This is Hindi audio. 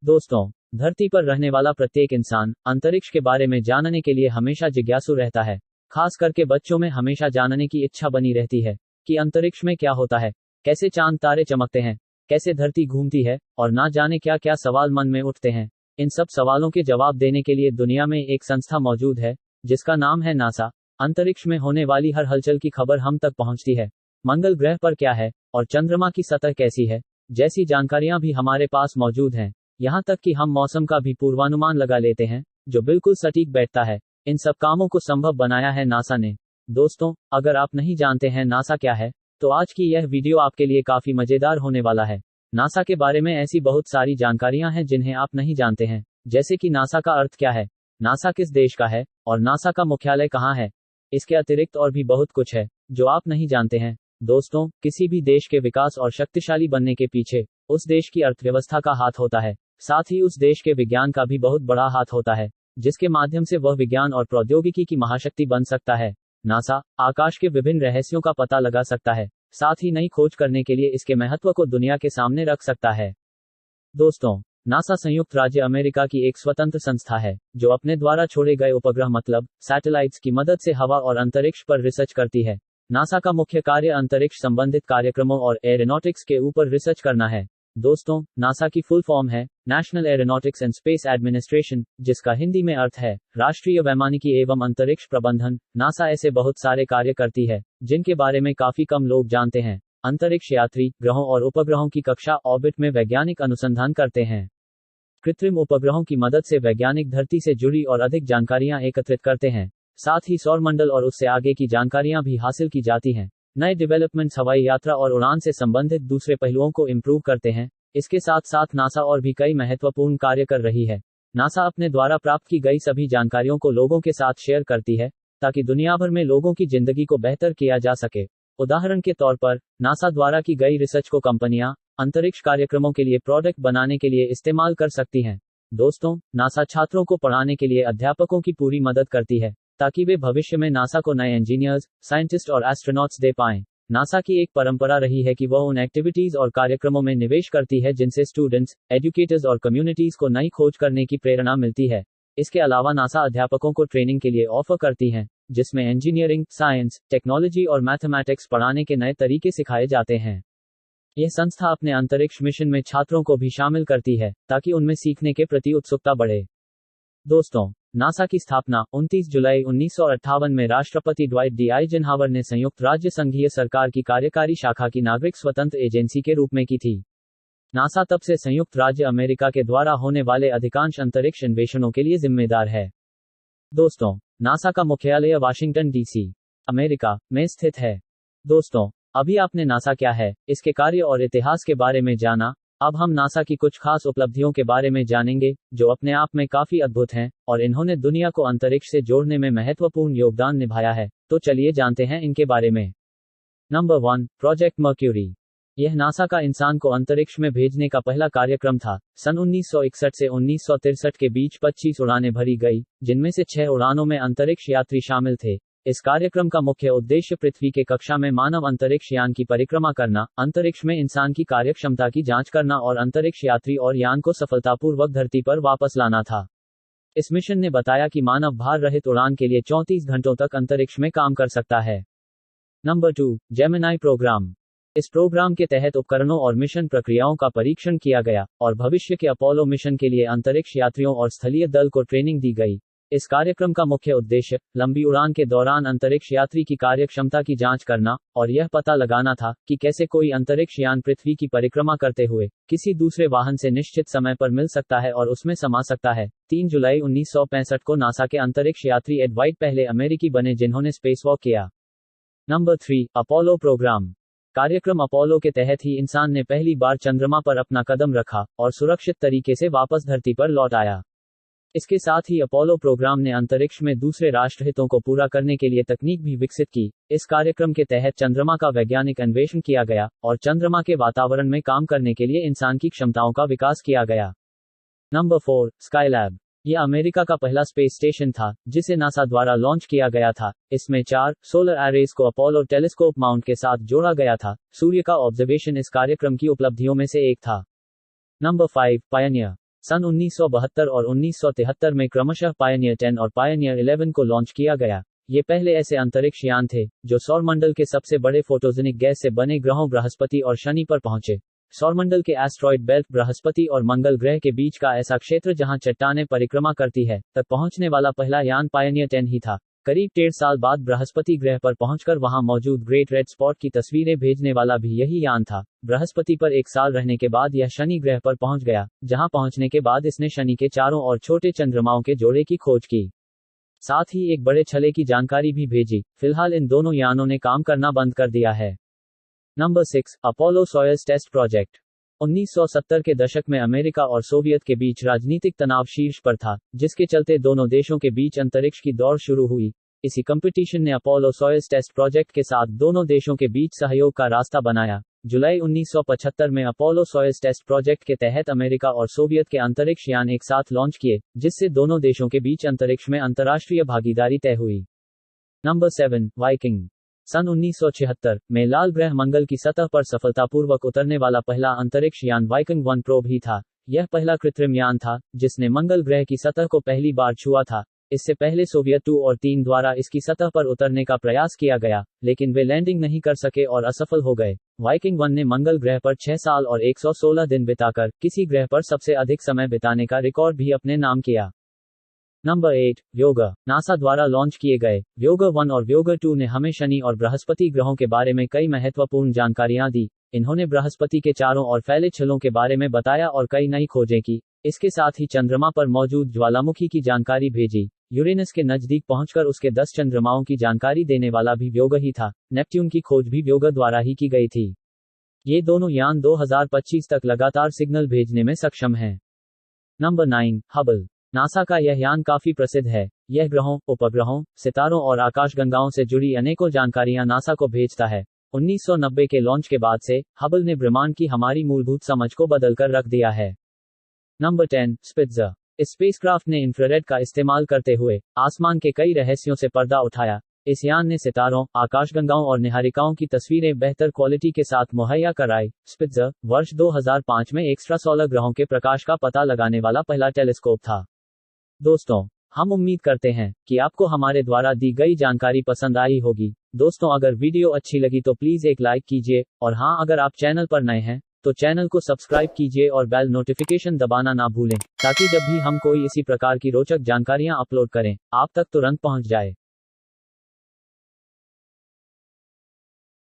दोस्तों, धरती पर रहने वाला प्रत्येक इंसान अंतरिक्ष के बारे में जानने के लिए हमेशा जिज्ञासु रहता है। खास करके बच्चों में हमेशा जानने की इच्छा बनी रहती है कि अंतरिक्ष में क्या होता है, कैसे चांद तारे चमकते हैं, कैसे धरती घूमती है, और ना जाने क्या क्या सवाल मन में उठते हैं। इन सब सवालों के जवाब देने के लिए दुनिया में एक संस्था मौजूद है जिसका नाम है नासा। अंतरिक्ष में होने वाली हर हलचल की खबर हम तक पहुंचती है। मंगल ग्रह पर क्या है और चंद्रमा की सतह कैसी है जैसी जानकारियां भी हमारे पास मौजूद हैं। यहाँ तक कि हम मौसम का भी पूर्वानुमान लगा लेते हैं जो बिल्कुल सटीक बैठता है। इन सब कामों को संभव बनाया है नासा ने। दोस्तों, अगर आप नहीं जानते हैं नासा क्या है, तो आज की यह वीडियो आपके लिए काफी मजेदार होने वाला है। नासा के बारे में ऐसी बहुत सारी जानकारियां हैं जिन्हें आप नहीं जानते हैं, जैसे कि नासा का अर्थ क्या है, नासा किस देश का है और नासा का मुख्यालय कहाँ है। इसके अतिरिक्त और भी बहुत कुछ है जो आप नहीं जानते हैं। दोस्तों, किसी भी देश के विकास और शक्तिशाली बनने के पीछे उस देश की अर्थव्यवस्था का हाथ होता है। साथ ही उस देश के विज्ञान का भी बहुत बड़ा हाथ होता है, जिसके माध्यम से वह विज्ञान और प्रौद्योगिकी की महाशक्ति बन सकता है। नासा आकाश के विभिन्न रहस्यों का पता लगा सकता है, साथ ही नई खोज करने के लिए इसके महत्व को दुनिया के सामने रख सकता है। दोस्तों, नासा संयुक्त राज्य अमेरिका की एक स्वतंत्र संस्था है जो अपने द्वारा छोड़े गए उपग्रह मतलब सैटेलाइट्स की मदद से हवा और अंतरिक्ष पर रिसर्च करती है। नासा का मुख्य कार्य अंतरिक्ष संबंधित कार्यक्रमों और एरोनॉटिक्स के ऊपर रिसर्च करना है। दोस्तों, नासा की फुल फॉर्म है national aeronautics and space administration, जिसका हिंदी में अर्थ है राष्ट्रीय वैमानिकी एवं अंतरिक्ष प्रबंधन। नासा ऐसे बहुत सारे कार्य करती है जिनके बारे में काफी कम लोग जानते हैं। अंतरिक्ष यात्री ग्रहों और उपग्रहों की कक्षा ऑर्बिट में वैज्ञानिक अनुसंधान करते हैं। कृत्रिम उपग्रहों की मदद से वैज्ञानिक धरती से जुड़ी और अधिक जानकारियां एकत्रित करते हैं। साथ ही सौरमंडल और उससे आगे की जानकारियां भी हासिल की जाती हैं। नए डेवलपमेंट्स हवाई यात्रा और उड़ान से संबंधित दूसरे पहलुओं को इम्प्रूव करते हैं। इसके साथ साथ नासा और भी कई महत्वपूर्ण कार्य कर रही है। नासा अपने द्वारा प्राप्त की गई सभी जानकारियों को लोगों के साथ शेयर करती है ताकि दुनिया भर में लोगों की जिंदगी को बेहतर किया जा सके। उदाहरण के तौर पर, नासा द्वारा की गई रिसर्च को कंपनियां अंतरिक्ष कार्यक्रमों के लिए प्रोडक्ट बनाने के लिए इस्तेमाल कर सकती हैं। दोस्तों, नासा छात्रों को पढ़ाने के लिए अध्यापकों की पूरी मदद करती है ताकि वे भविष्य में नासा को नए इंजीनियर्स, साइंटिस्ट और एस्ट्रोनॉट्स दे पाएं। नासा की एक परंपरा रही है कि वह उन एक्टिविटीज और कार्यक्रमों में निवेश करती है जिनसे स्टूडेंट्स, एजुकेटर्स और कम्युनिटीज को नई खोज करने की प्रेरणा मिलती है। इसके अलावा नासा अध्यापकों को ट्रेनिंग के लिए ऑफर करती हैं, जिसमें इंजीनियरिंग, साइंस, टेक्नोलॉजी और मैथमेटिक्स पढ़ाने के नए तरीके सिखाए जाते हैं। यह संस्था अपने अंतरिक्ष मिशन में छात्रों को भी शामिल करती है ताकि उनमें सीखने के प्रति उत्सुकता बढ़े। दोस्तों, नासा की स्थापना 29 जुलाई 1958 में राष्ट्रपति ड्वाइट डी आइजनहावर ने संयुक्त राज्य संघीय सरकार की कार्यकारी शाखा की नागरिक स्वतंत्र एजेंसी के रूप में की थी। नासा तब से संयुक्त राज्य अमेरिका के द्वारा होने वाले अधिकांश अंतरिक्ष अन्वेषणों के लिए जिम्मेदार है। दोस्तों, नासा का मुख्यालय वाशिंगटन डीसी, अमेरिका में स्थित है। दोस्तों, अभी आपने नासा क्या है, इसके कार्य और इतिहास के बारे में जाना। अब हम नासा की कुछ खास उपलब्धियों के बारे में जानेंगे जो अपने आप में काफी अद्भुत हैं और इन्होंने दुनिया को अंतरिक्ष से जोड़ने में महत्वपूर्ण योगदान निभाया है। तो चलिए जानते हैं इनके बारे में। Number 1, project mercury. यह नासा का इंसान को अंतरिक्ष में भेजने का पहला कार्यक्रम था। सन 1961 से 1963 के बीच 25 उड़ानें भरी गई, जिनमें से 6 उड़ानों में अंतरिक्ष यात्री शामिल थे। इस कार्यक्रम का मुख्य उद्देश्य पृथ्वी के कक्षा में मानव अंतरिक्ष यान की परिक्रमा करना, अंतरिक्ष में इंसान की कार्यक्षमता की जांच करना और अंतरिक्ष यात्री और यान को सफलतापूर्वक धरती पर वापस लाना था। इस मिशन ने बताया कि मानव भार रहित उड़ान के लिए 34 घंटों तक अंतरिक्ष में काम कर सकता है। Number 2, Gemini programme. इस प्रोग्राम के तहत उपकरणों और मिशन प्रक्रियाओं का परीक्षण किया गया और भविष्य के अपोलो मिशन के लिए अंतरिक्ष यात्रियों और स्थलीय दल को ट्रेनिंग दी गई। इस कार्यक्रम का मुख्य उद्देश्य लंबी उड़ान के दौरान अंतरिक्ष यात्री की कार्यक्षमता की जांच करना और यह पता लगाना था कि कैसे कोई अंतरिक्ष यान पृथ्वी की परिक्रमा करते हुए किसी दूसरे वाहन से निश्चित समय पर मिल सकता है और उसमें समा सकता है। 3 जुलाई 1965 को नासा के अंतरिक्ष यात्री एड वाइट पहले अमेरिकी बने जिन्होंने स्पेसवॉक किया। Number 3, Apollo programme. कार्यक्रम अपोलो के तहत ही इंसान ने पहली बार चंद्रमा पर अपना कदम रखा और सुरक्षित तरीके से वापस धरती पर लौट आया। इसके साथ ही अपोलो प्रोग्राम ने अंतरिक्ष में दूसरे राष्ट्रहितों को पूरा करने के लिए तकनीक भी विकसित की। इस कार्यक्रम के तहत चंद्रमा का वैज्ञानिक अन्वेषण किया गया और चंद्रमा के वातावरण में काम करने के लिए इंसान की क्षमताओं का विकास किया गया। Number 4, Skylab. यह अमेरिका का पहला स्पेस स्टेशन था जिसे नासा द्वारा लॉन्च किया गया था। इसमें 4 सोलर एरेज को अपोलो टेलीस्कोप माउंट के साथ जोड़ा गया था। सूर्य का ऑब्जर्वेशन इस कार्यक्रम की उपलब्धियों में से एक था। Number 5, Pioneer. सन 1972 और 1973 में क्रमशः पायनियर 10 और पायनियर 11 को लॉन्च किया गया। ये पहले ऐसे अंतरिक्ष यान थे जो सौरमंडल के सबसे बड़े फोटोजेनिक गैस से बने ग्रहों बृहस्पति और शनि पर पहुंचे। सौरमंडल के एस्ट्रॉइड बेल्ट बृहस्पति और मंगल ग्रह के बीच का ऐसा क्षेत्र जहां चट्टानें परिक्रमा करती है तक पहुंचने वाला पहला यान पायनियर 10 ही था। करीब 1.5 साल बाद बृहस्पति ग्रह पर पहुंचकर वहां मौजूद ग्रेट रेड स्पॉट की तस्वीरें भेजने वाला भी यही यान था। बृहस्पति पर 1 साल रहने के बाद यह शनि ग्रह पर पहुंच गया, जहां पहुंचने के बाद इसने शनि के चारों ओर छोटे चंद्रमाओं के जोड़े की खोज की। साथ ही एक बड़े छल्ले की जानकारी भी भेजी। फिलहाल इन दोनों यानों ने काम करना बंद कर दिया है। Number 6, Apollo Soyuz test project. 1970 के दशक में अमेरिका और सोवियत के बीच राजनीतिक तनाव शीर्ष पर था, जिसके चलते दोनों देशों के बीच अंतरिक्ष की दौड़ शुरू हुई। इसी कंपटीशन ने अपोलो सोयुज़ टेस्ट प्रोजेक्ट के साथ दोनों देशों के बीच सहयोग का रास्ता बनाया। जुलाई 1975 में अपोलो सोयुज़ टेस्ट प्रोजेक्ट के तहत अमेरिका और सोवियत के अंतरिक्ष यान एक साथ लॉन्च किए, जिससे दोनों देशों के बीच अंतरिक्ष में अंतर्राष्ट्रीय भागीदारी तय हुई। Number 7, Viking. सन 1976 में लाल ग्रह मंगल की सतह पर सफलतापूर्वक उतरने वाला पहला अंतरिक्ष यान वाइकिंग 1 प्रोब ही था। यह पहला कृत्रिम यान था जिसने मंगल ग्रह की सतह को पहली बार छुआ था। इससे पहले सोवियत 2 और 3 द्वारा इसकी सतह पर उतरने का प्रयास किया गया, लेकिन वे लैंडिंग नहीं कर सके और असफल हो गए। वाइकिंग 1 ने मंगल ग्रह पर 6 साल और 116 दिन बिताकर किसी ग्रह पर सबसे अधिक समय बिताने का रिकॉर्ड भी अपने नाम किया। नंबर 8, व्योगर। नासा द्वारा लॉन्च किए गए व्योगर 1 और व्योगर 2 ने हमें शनि और बृहस्पति ग्रहों के बारे में कई महत्वपूर्ण जानकारियां दी। इन्होंने बृहस्पति के चारों ओर फैले छल्लों के बारे में बताया और कई नई खोजें की। इसके साथ ही चंद्रमा पर मौजूद ज्वालामुखी की जानकारी भेजी। यूरेनस के नजदीक पहुंचकर उसके 10 चंद्रमाओं की जानकारी देने वाला भी व्योगर ही था। नेपट्यून की खोज भी व्योगर द्वारा ही की गई थी। ये दोनों यान 2025 तक लगातार सिग्नल भेजने में सक्षम हैं। Number 9, Hubble. नासा का यह यान काफी प्रसिद्ध है। यह ग्रहों, उपग्रहों, सितारों और आकाशगंगाओं से जुड़ी अनेकों जानकारियां नासा को भेजता है। 1990 के लॉन्च के बाद से हबल ने ब्रह्मांड की हमारी मूलभूत समझ को बदलकर रख दिया है। Number 10, Spitzer. इस स्पेसक्राफ्ट ने इंफ्रारेड का इस्तेमाल करते हुए आसमान के कई रहस्यों से पर्दा उठाया। इस यान ने सितारों, आकाशगंगाओं और निहारिकाओं की तस्वीरें बेहतर क्वालिटी के साथ मुहैया कराई। स्पिट्जर वर्ष 2005 में एक्स्ट्रासोलर ग्रहों के प्रकाश का पता लगाने वाला पहला टेलीस्कोप था। दोस्तों, हम उम्मीद करते हैं कि आपको हमारे द्वारा दी गई जानकारी पसंद आई होगी। दोस्तों, अगर वीडियो अच्छी लगी तो प्लीज एक लाइक कीजिए, और हाँ, अगर आप चैनल पर नए हैं तो चैनल को सब्सक्राइब कीजिए और बेल नोटिफिकेशन दबाना ना भूलें, ताकि जब भी हम कोई इसी प्रकार की रोचक जानकारियां अपलोड करें, आप तक तुरंत पहुंच जाए।